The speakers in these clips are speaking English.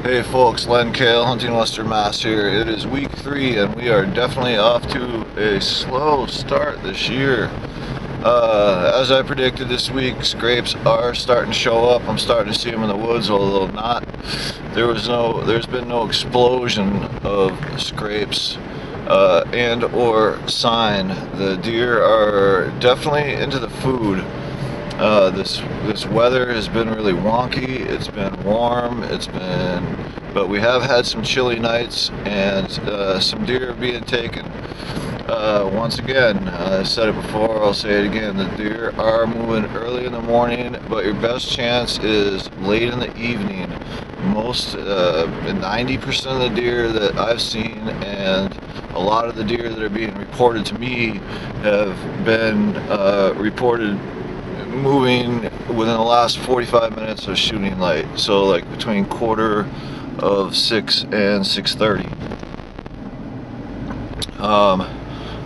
Hey folks, Len Kale, Hunting Western Mass here. It is week 3 and we are definitely off to a slow start this year. As I predicted this week, scrapes are starting to show up. I'm starting to see them in the woods, although not. There's been no explosion of scrapes and or sign. The deer are definitely into the food. This weather has been really wonky. It's been warm. But we have had some chilly nights, and some deer are being taken. Once again, I said it before, I'll say it again, the deer are moving early in the morning, but your best chance is late in the evening. 90% of the deer that I've seen, and a lot of the deer that are being reported to me, have been reported moving within the last 45 minutes of shooting light, so like between 5:45 and 6:30.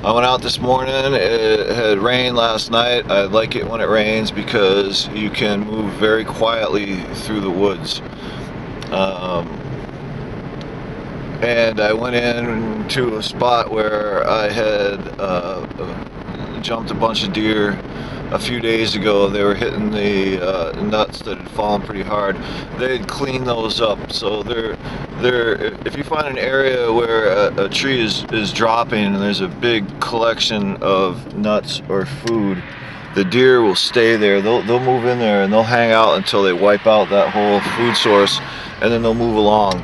I went out this morning. It had rained last night. I like it when it rains because you can move very quietly through the woods. And I went into a spot where I had jumped a bunch of deer a few days ago. They were hitting the nuts that had fallen pretty hard. They had cleaned those up, so if you find an area where a tree is dropping and there's a big collection of nuts or food, the deer will stay there. They'll move in there and they'll hang out until they wipe out that whole food source, and then they'll move along.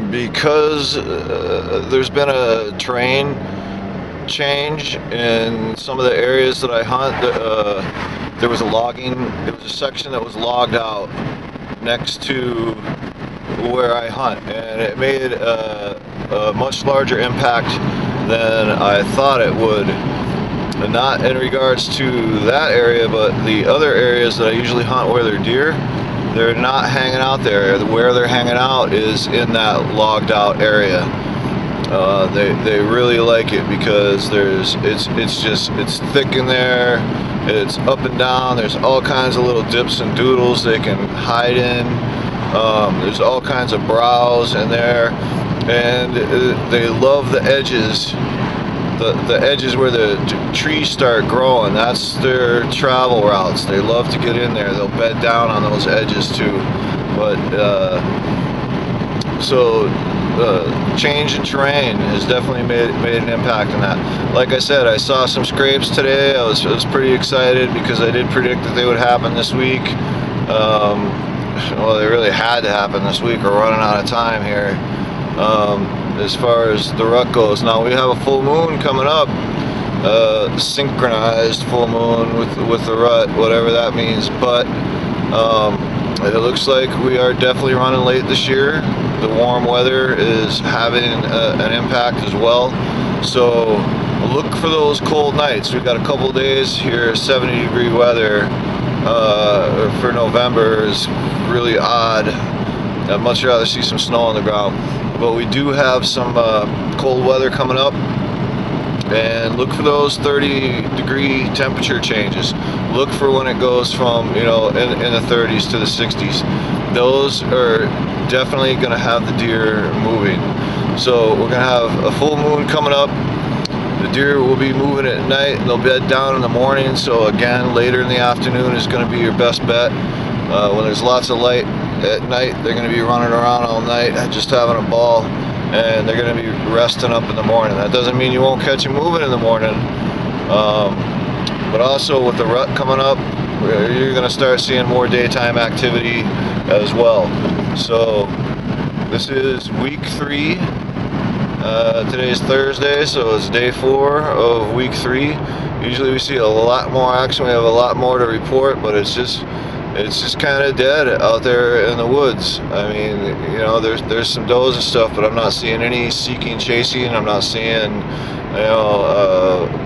Because there's been a terrain change in some of the areas that I hunt. There was a section that was logged out next to where I hunt, and it made a much larger impact than I thought it would. And not in regards to that area, but the other areas that I usually hunt where they're deer. They're not hanging out there. Where they're hanging out is in that logged out area. They really like it because it's thick in there. It's up and down. There's all kinds of little dips and doodles they can hide in. There's all kinds of browse in there, and they love the edges. The edges where the trees start growing, that's their travel routes. They love to get in there. They'll bed down on those edges too. But change in terrain has definitely made an impact on that. Like I said, I saw some scrapes today. I was pretty excited because I did predict that they would happen this week. Well, they really had to happen this week. We're running out of time here. As far as the rut goes. Now we have a full moon coming up, synchronized full moon with the rut, whatever that means, but it looks like we are definitely running late this year. The warm weather is having an impact as well, so look for those cold nights. We've got a couple days here. 70-degree weather for November is really odd. I'd much rather see some snow on the ground. But we do have some cold weather coming up, and look for those 30-degree temperature changes. Look for when it goes from in the 30s to the 60s. Those are definitely going to have the deer moving. So we're going to have a full moon coming up. The deer will be moving at night, and they'll bed down in the morning. So again, later in the afternoon is going to be your best bet. When there's lots of light at night, they're going to be running around all night just having a ball, and they're going to be resting up in the morning. That doesn't mean you won't catch them moving in the morning, but also with the rut coming up, you're going to start seeing more daytime activity as well. So this is week 3. Today's Thursday, so it's day 4 of week 3. Usually we see a lot more action. We have a lot more to report, but it's just kind of dead out there in the woods. I mean, there's some does and stuff, but I'm not seeing any seeking, chasing. I'm not seeing,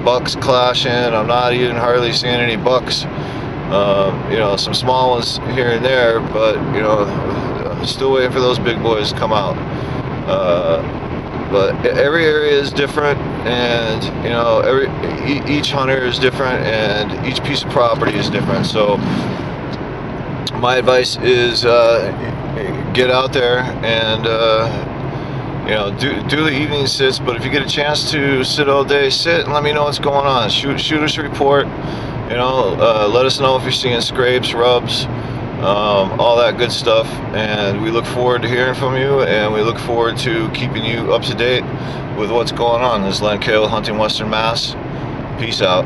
bucks clashing. I'm not even hardly seeing any bucks. Some small ones here and there, but still waiting for those big boys to come out. But every area is different, and each hunter is different, and each piece of property is different. So my advice is get out there and you know, do the evening sits. But if you get a chance to sit all day, sit and let me know what's going on. Shoot us a report. You know, let us know if you're seeing scrapes, rubs, all that good stuff. And we look forward to hearing from you, and we look forward to keeping you up to date with what's going on. This is Len Cale, Hunting Western Mass. Peace out.